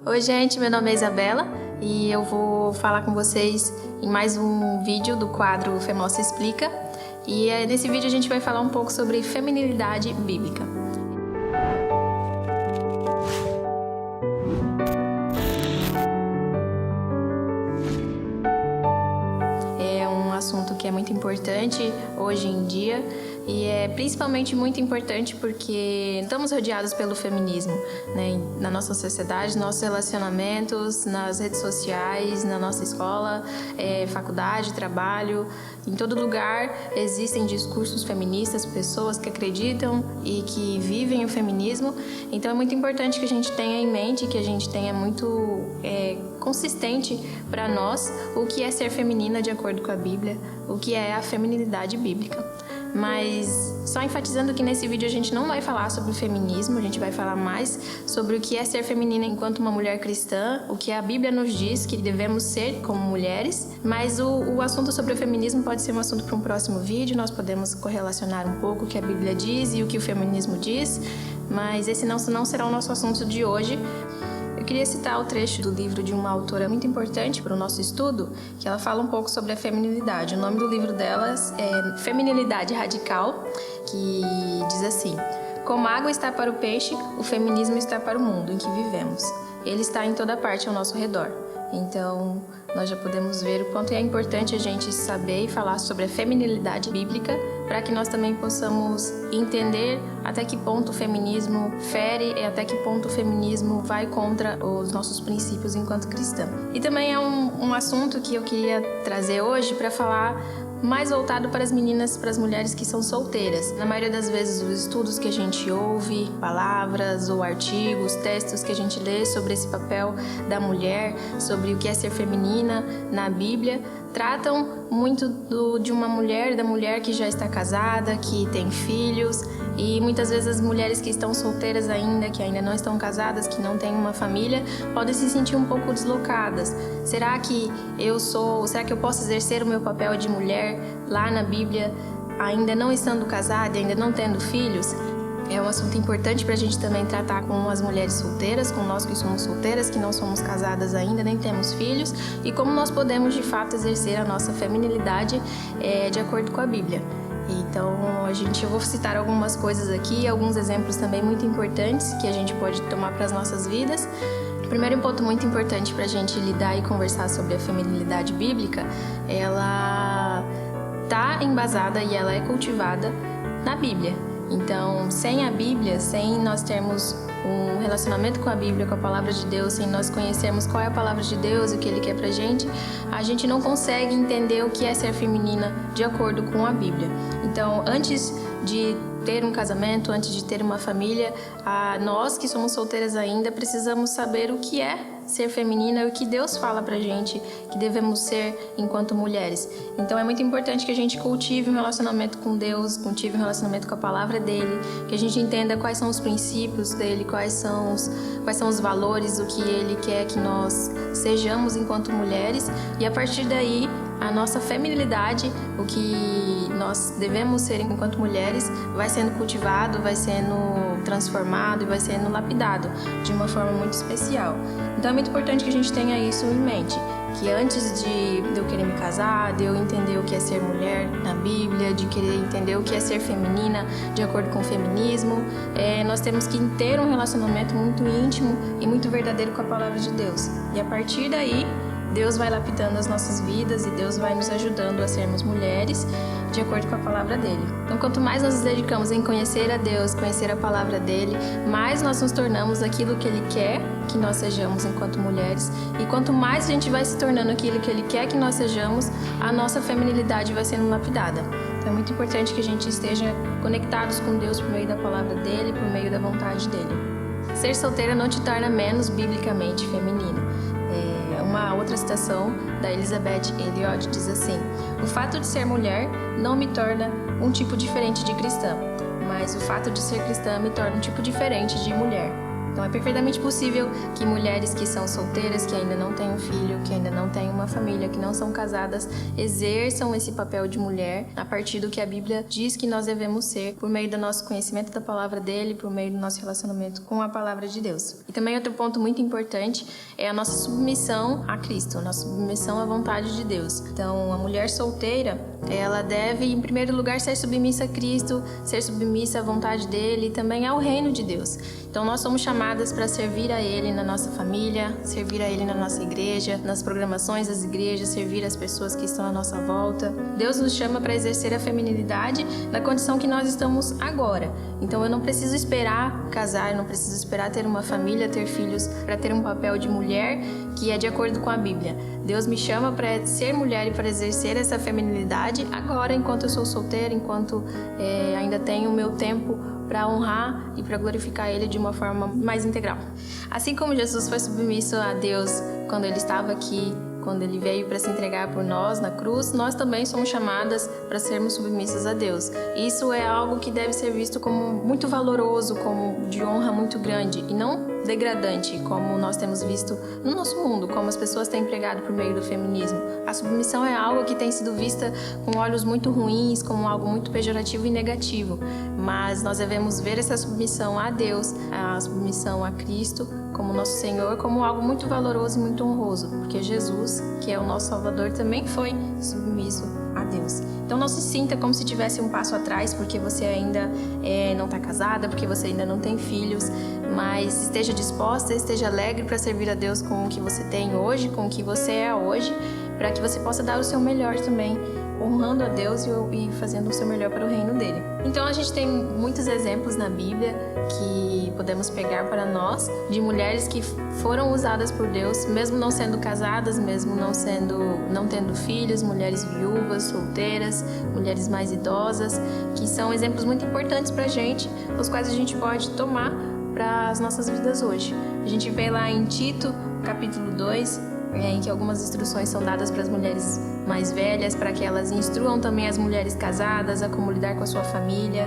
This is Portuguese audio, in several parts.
Oi gente, meu nome é Isabela e eu vou falar com vocês em mais um vídeo do quadro Femoça Explica. E nesse vídeo a gente vai falar um pouco sobre feminilidade bíblica. É um assunto que é muito importante hoje em dia e é principalmente muito importante porque estamos rodeados pelo feminismo, né? Na nossa sociedade, nossos relacionamentos, nas redes sociais, na nossa escola, faculdade, trabalho, em todo lugar existem discursos feministas, pessoas que acreditam e que vivem o feminismo. Então é muito importante que a gente tenha em mente, que a gente tenha muito consistente para nós o que é ser feminina de acordo com a Bíblia, o que é a feminilidade bíblica. Mas só enfatizando que nesse vídeo a gente não vai falar sobre o feminismo, a gente vai falar mais sobre o que é ser feminina enquanto uma mulher cristã, o que a Bíblia nos diz que devemos ser como mulheres. Mas o assunto sobre o feminismo pode ser um assunto para um próximo vídeo, nós podemos correlacionar um pouco o que a Bíblia diz e o que o feminismo diz, mas esse não será o nosso assunto de hoje. Eu queria citar o trecho do livro de uma autora muito importante para o nosso estudo, que ela fala um pouco sobre a feminilidade. O nome do livro delas é Feminilidade Radical, que diz assim: como a água está para o peixe, o feminismo está para o mundo em que vivemos. Ele está em toda parte ao nosso redor. Então, nós já podemos ver o quanto é importante a gente saber e falar sobre a feminilidade bíblica para que nós também possamos entender até que ponto o feminismo fere e até que ponto o feminismo vai contra os nossos princípios enquanto cristã. E também é um assunto que eu queria trazer hoje para falar mais voltado para as meninas, para as mulheres que são solteiras. Na maioria das vezes, os estudos que a gente ouve, palavras ou artigos, textos que a gente lê sobre esse papel da mulher, sobre o que é ser feminina na Bíblia, tratam muito de uma mulher, da mulher que já está casada, que tem filhos, e muitas vezes as mulheres que estão solteiras ainda, que ainda não estão casadas, que não têm uma família, podem se sentir um pouco deslocadas. Será que eu posso exercer o meu papel de mulher lá na Bíblia, ainda não estando casada, ainda não tendo filhos? É um assunto importante para a gente também tratar com as mulheres solteiras, com nós que somos solteiras, que não somos casadas ainda, nem temos filhos, e como nós podemos de fato exercer a nossa feminilidade de acordo com a Bíblia. Então, eu vou citar algumas coisas aqui, alguns exemplos também muito importantes que a gente pode tomar para as nossas vidas. Primeiro ponto muito importante para a gente lidar e conversar sobre a feminilidade bíblica, ela está embasada e ela é cultivada na Bíblia. Então, sem a Bíblia, sem nós termos um relacionamento com a Bíblia, com a Palavra de Deus, sem nós conhecermos qual é a Palavra de Deus e o que Ele quer pra gente, a gente não consegue entender o que é ser feminina de acordo com a Bíblia. Então, antes de ter um casamento, antes de ter uma família, nós que somos solteiras ainda, precisamos saber o que é ser feminina e o que Deus fala pra gente que devemos ser enquanto mulheres. Então é muito importante que a gente cultive um relacionamento com Deus, cultive um relacionamento com a palavra dele, que a gente entenda quais são os princípios dele, quais são os valores, o que ele quer que nós sejamos enquanto mulheres, e a partir daí a nossa feminilidade, o que nós devemos ser enquanto mulheres, vai sendo cultivado, vai sendo transformado e vai sendo lapidado de uma forma muito especial. Então é muito importante que a gente tenha isso em mente, que antes de eu querer me casar, de eu entender o que é ser mulher na Bíblia, de querer entender o que é ser feminina de acordo com o feminismo, nós temos que ter um relacionamento muito íntimo e muito verdadeiro com a palavra de Deus. E a partir daí, Deus vai lapidando as nossas vidas e Deus vai nos ajudando a sermos mulheres de acordo com a palavra dele. Então, quanto mais nós nos dedicamos em conhecer a Deus, conhecer a palavra dele, mais nós nos tornamos aquilo que ele quer que nós sejamos enquanto mulheres. E quanto mais a gente vai se tornando aquilo que ele quer que nós sejamos, a nossa feminilidade vai sendo lapidada. Então, é muito importante que a gente esteja conectados com Deus por meio da palavra dele, por meio da vontade dele. Ser solteira não te torna menos biblicamente feminino. Uma outra citação da Elizabeth Elliot diz assim: o fato de ser mulher não me torna um tipo diferente de cristã, mas o fato de ser cristã me torna um tipo diferente de mulher. Então é perfeitamente possível que mulheres que são solteiras, que ainda não têm um filho, que ainda não têm uma família, que não são casadas, exerçam esse papel de mulher a partir do que a Bíblia diz que nós devemos ser, por meio do nosso conhecimento da palavra dele, por meio do nosso relacionamento com a palavra de Deus. E também outro ponto muito importante é a nossa submissão a Cristo, a nossa submissão à vontade de Deus. Então, a mulher solteira, ela deve, em primeiro lugar, ser submissa a Cristo, ser submissa à vontade dele e também ao reino de Deus. Então, nós somos chamadas para servir a ele na nossa família, servir a ele na nossa igreja, nas programações das igrejas, servir as pessoas que estão à nossa volta. Deus nos chama para exercer a feminilidade na condição que nós estamos agora. Então, eu não preciso esperar casar, eu não preciso esperar ter uma família, ter filhos, para ter um papel de mulher que é de acordo com a Bíblia. Deus me chama para ser mulher e para exercer essa feminilidade agora, enquanto eu sou solteira, enquanto ainda tenho o meu tempo para honrar e para glorificar Ele de uma forma mais integral. Assim como Jesus foi submisso a Deus quando Ele estava aqui, quando Ele veio para se entregar por nós na cruz, nós também somos chamadas para sermos submissas a Deus. Isso é algo que deve ser visto como muito valoroso, como de honra muito grande e não degradante, como nós temos visto no nosso mundo, como as pessoas têm pregado por meio do feminismo. A submissão é algo que tem sido vista com olhos muito ruins, como algo muito pejorativo e negativo, mas nós devemos ver essa submissão a Deus, a submissão a Cristo, como nosso Senhor, como algo muito valoroso e muito honroso, porque Jesus, que é o nosso Salvador, também foi submisso a Deus. Então não se sinta como se tivesse um passo atrás, porque você ainda não está casada, porque você ainda não tem filhos, mas esteja disposta, esteja alegre para servir a Deus com o que você tem hoje, com o que você é hoje, para que você possa dar o seu melhor também, honrando a Deus e fazendo o seu melhor para o reino dele. Então a gente tem muitos exemplos na Bíblia que podemos pegar para nós, de mulheres que foram usadas por Deus, mesmo não sendo casadas, mesmo não tendo filhos, mulheres viúvas, solteiras, mulheres mais idosas, que são exemplos muito importantes para a gente, os quais a gente pode tomar para as nossas vidas hoje. A gente vê lá em Tito, capítulo 2, em que algumas instruções são dadas para as mulheres mais velhas, para que elas instruam também as mulheres casadas a como lidar com a sua família.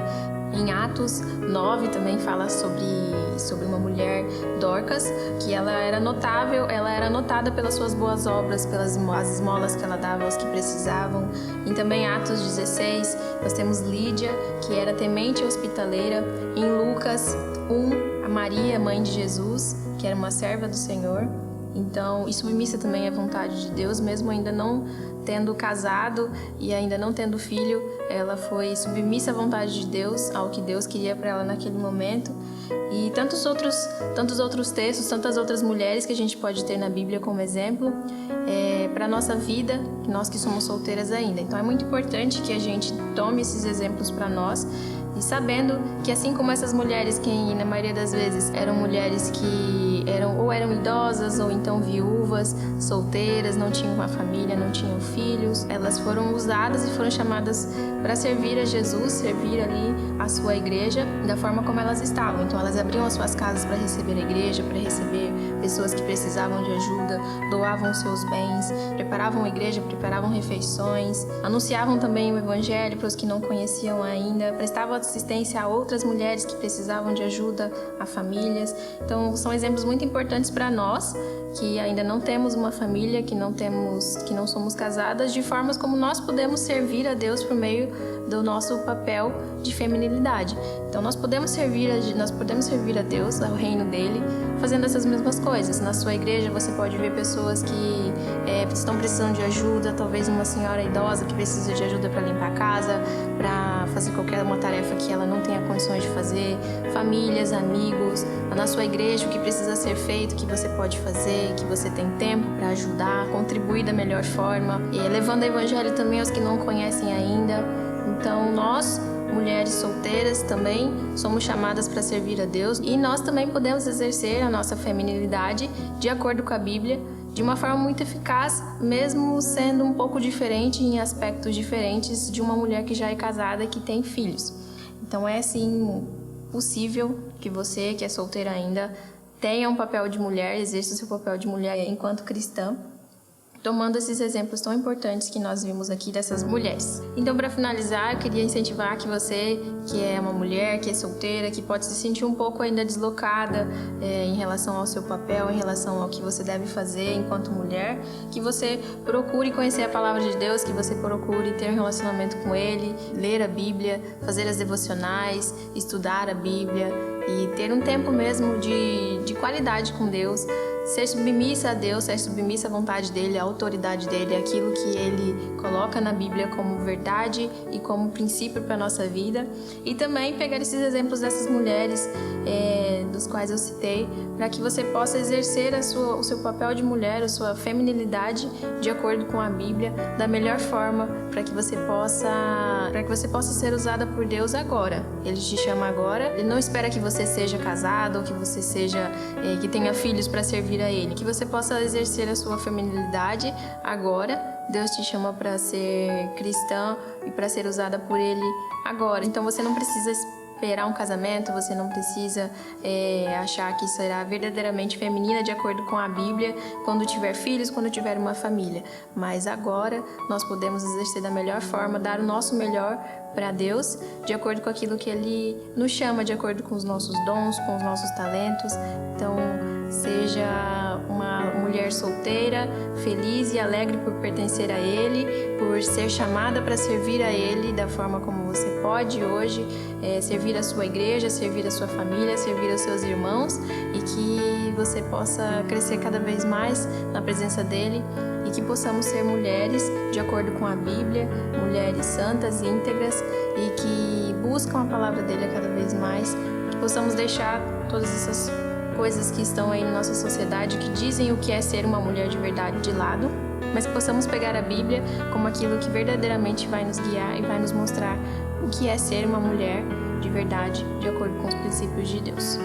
Em Atos 9 também fala sobre uma mulher, Dorcas, que ela era notável, ela era notada pelas suas boas obras, pelas esmolas que ela dava aos que precisavam. E também em Atos 16 nós temos Lídia, que era temente e hospitaleira. Em Lucas 1, a Maria, mãe de Jesus, que era uma serva do Senhor. Então, e submissa também à vontade de Deus, mesmo ainda não tendo casado e ainda não tendo filho, ela foi submissa à vontade de Deus, ao que Deus queria para ela naquele momento. E tantos outros textos, tantas outras mulheres que a gente pode ter na Bíblia como exemplo para a nossa vida, nós que somos solteiras ainda. Então é muito importante que a gente tome esses exemplos para nós, e sabendo que assim como essas mulheres, que na maioria das vezes eram mulheres que eram idosas ou então viúvas, solteiras, não tinham uma família, não tinham filhos, elas foram usadas e foram chamadas para servir a Jesus, servir ali a sua igreja da forma como elas estavam. Então elas abriam as suas casas para receber a igreja, para receber pessoas que precisavam de ajuda, doavam seus bens, preparavam a igreja, preparavam refeições, anunciavam também o evangelho para os que não conheciam ainda, prestavam assistência a outras mulheres que precisavam de ajuda, a famílias. Então são exemplos muito importantes para nós que ainda não temos uma família, que não somos casadas, de formas como nós podemos servir a Deus por meio do nosso papel de feminilidade. Então nós podemos servir a Deus, ao reino dele, fazendo essas mesmas coisas. Na sua igreja você pode ver pessoas que estão precisando de ajuda, talvez uma senhora idosa que precisa de ajuda para limpar a casa, para fazer qualquer uma tarefa que ela não tenha condições de fazer, famílias, amigos, na sua igreja o que precisa ser feito, que você pode fazer, que você tem tempo para ajudar, contribuir da melhor forma, e levando o evangelho também aos que não conhecem ainda. Então nós, mulheres solteiras, também somos chamadas para servir a Deus, e nós também podemos exercer a nossa feminilidade de acordo com a Bíblia, de uma forma muito eficaz, mesmo sendo um pouco diferente, em aspectos diferentes de uma mulher que já é casada e que tem filhos. Então é sim possível que você, que é solteira ainda, tenha um papel de mulher, exerça o seu papel de mulher enquanto cristã. tomando esses exemplos tão importantes que nós vimos aqui dessas mulheres. Então, para finalizar, eu queria incentivar que você, que é uma mulher, que é solteira, que pode se sentir um pouco ainda deslocada em relação ao seu papel, em relação ao que você deve fazer enquanto mulher, que você procure conhecer a palavra de Deus, que você procure ter um relacionamento com Ele, ler a Bíblia, fazer as devocionais, estudar a Bíblia e ter um tempo mesmo de qualidade com Deus, ser submissa a Deus, ser submissa à vontade dEle, à autoridade dEle, aquilo que Ele coloca na Bíblia como verdade e como princípio para a nossa vida. E também pegar esses exemplos dessas mulheres dos quais eu citei, para que você possa exercer o seu papel de mulher, a sua feminilidade de acordo com a Bíblia, da melhor forma, para que você possa ser usada por Deus agora. Ele te chama agora, Ele não espera que você seja casada ou que você que tenha filhos para servir a Ele, que você possa exercer a sua feminilidade agora. Deus te chama para ser cristã e para ser usada por Ele agora. Então você não precisa esperar um casamento, você não precisa achar que será verdadeiramente feminina de acordo com a Bíblia quando tiver filhos, quando tiver uma família. Mas agora nós podemos exercer da melhor forma, dar o nosso melhor para Deus, de acordo com aquilo que Ele nos chama, de acordo com os nossos dons, com os nossos talentos. Então, seja uma mulher solteira, feliz e alegre por pertencer a Ele, por ser chamada para servir a Ele da forma como você pode hoje, servir a sua igreja, servir a sua família, servir aos seus irmãos, e que você possa crescer cada vez mais na presença dEle, e que possamos ser mulheres de acordo com a Bíblia, mulheres santas, íntegras e que buscam a palavra dEle a cada vez mais, que possamos deixar todas essas coisas que estão aí na nossa sociedade que dizem o que é ser uma mulher de verdade de lado, mas que possamos pegar a Bíblia como aquilo que verdadeiramente vai nos guiar e vai nos mostrar o que é ser uma mulher de verdade, de acordo com os princípios de Deus.